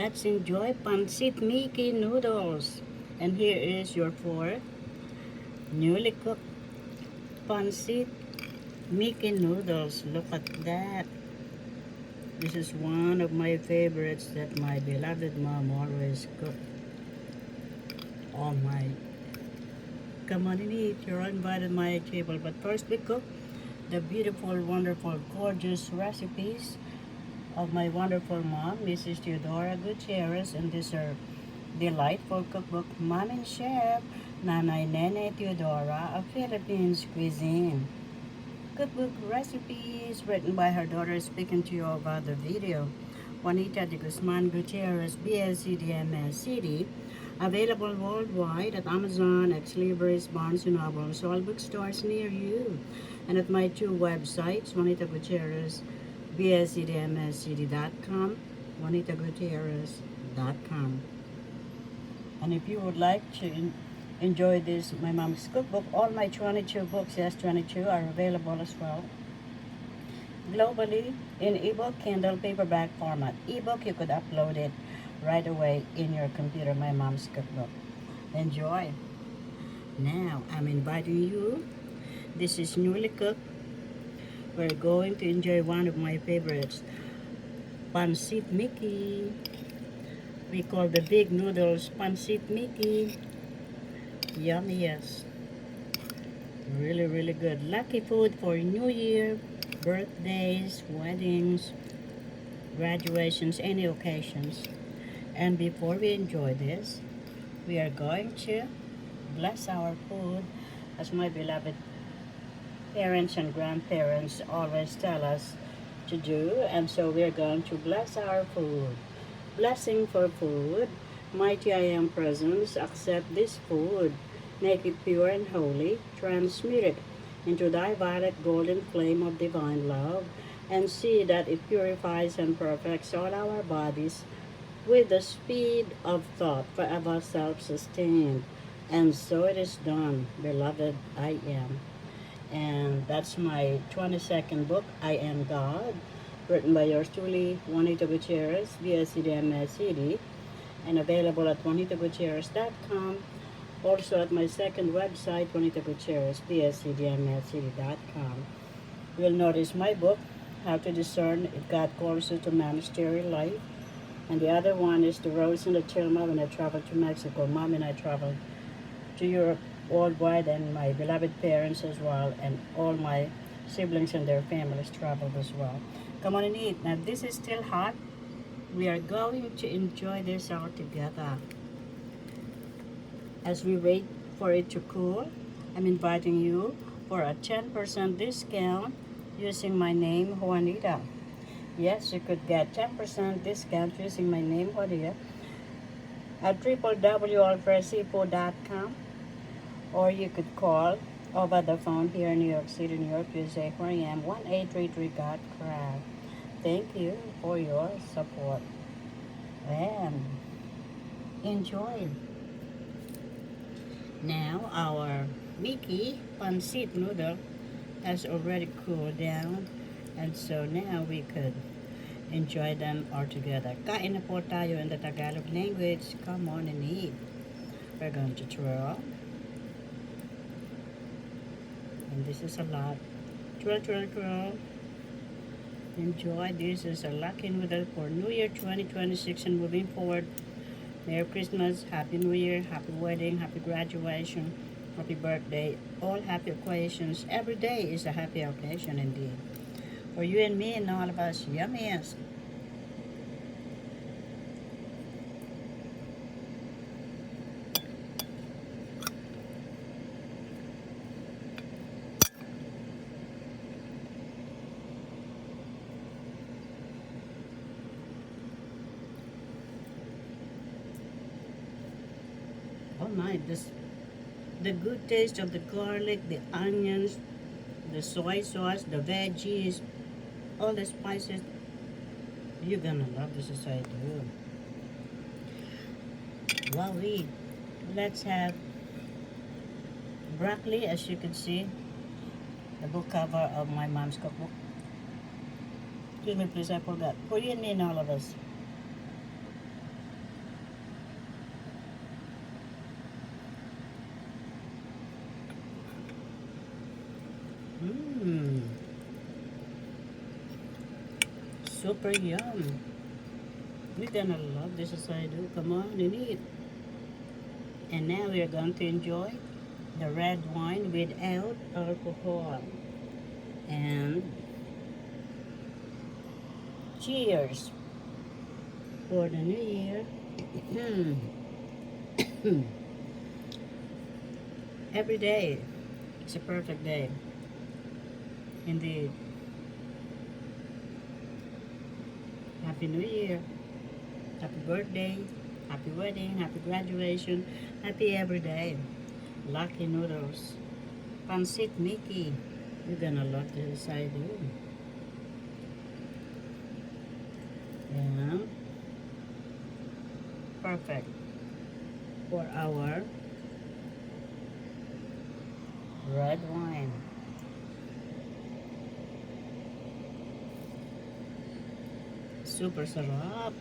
Let's enjoy Pancit Miki noodles. And here is your four newly cooked Pancit Miki noodles. Look at that. This is one of my favorites that my beloved mom always cooked. Oh my. Come on and eat. You're invited to my table. But first we cook the beautiful, wonderful, gorgeous recipes of my wonderful mom, Mrs. Teodora Gutierrez, and this are delightful cookbook, Mom and Chef Nanay Nene Teodora of Philippines Cuisine. Cookbook recipes written by her daughter, speaking to you about the video. Juanita Gutierrez, BSED, MSED. Available worldwide at Amazon, Ex Libris, Barnes& Nobles, all bookstores near you. And at my two websites, Juanita Gutierrez, bsedmscd.com, juanitagutierrez.com. And if you would like to enjoy this, my mom's cookbook, all my 22 books, yes, 22, are available as well. Globally, in ebook, Kindle, paperback format. Ebook, you could upload it right away in your computer, my mom's cookbook. Enjoy. Now, I'm inviting you. This is newly cooked. We're going to enjoy one of my favorites, Pancit Miki. We call the big noodles Pancit Miki. Yummy, yes. Really, really good. Lucky food for New Year, birthdays, weddings, graduations, any occasions. And before we enjoy this, we are going to bless our food as my beloved parents and grandparents always tell us to do. And so we are going to bless our food. Blessing for food. Mighty I am presence, accept this food. Make it pure and holy. Transmute it into thy violet golden flame of divine love. And see that it purifies and perfects all our bodies with the speed of thought, forever self-sustained. And so it is done, beloved I am. And that's my 22nd book, I Am God, written by yours truly, Juanita Gutierrez, BSED, MSED, and available at juanitagutierrez.com. Also at my second website, Juanita Gutierrez, BSED, You'll notice my book, How to Discern If God Calls You to Monastery Life. And the other one is The Rose and the Tilma when I traveled to Mexico. Mom and I traveled to Europe worldwide, and my beloved parents as well, and all my siblings and their families traveled as well. Come on and eat. Now this is still hot. We are going to enjoy this all together. As we wait for it to cool, I'm inviting you for a 10% discount using my name, Juanita. Yes, you could get 10% discount using my name, Juanita, at www.allfreshseafood.com, or you could call over the phone here in New York City, New York, USA, where I am, 1833 God Crab. Thank you for your support. And enjoy. Now our Miki Pancit noodle has already cooled down, and so now we could enjoy them all together. Kain na po tayo in the Tagalog language. Come on and eat. We're going to twirl. And this is a lot. Twirl, twirl, twirl. Enjoy. This is a lucky noodle for New Year 2026 and moving forward. Merry Christmas, Happy New Year, Happy Wedding, Happy Graduation, Happy Birthday. All happy occasions. Every day is a happy occasion indeed. For you and me and all of us, yummiest. Oh my, the good taste of the garlic, the onions, the soy sauce, the veggies, all the spices. You're gonna love this as I do. Wowee. Let's have broccoli, as you can see, the book cover of my mom's cookbook. Excuse me, please, I forgot. For you and me and all of us. super yum. You're gonna love this as I do. Come on and eat. And now we are going to enjoy the red wine without alcohol. And cheers for the new year. Every day is a perfect day. Indeed. Happy New Year. Happy birthday. Happy wedding. Happy graduation. Happy every day. Lucky noodles. Pancit Miki. You're gonna love this I do. Yeah. Perfect for our red wine. Super sarap.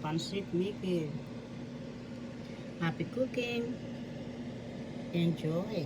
Pancit Miki. Happy cooking. Enjoy.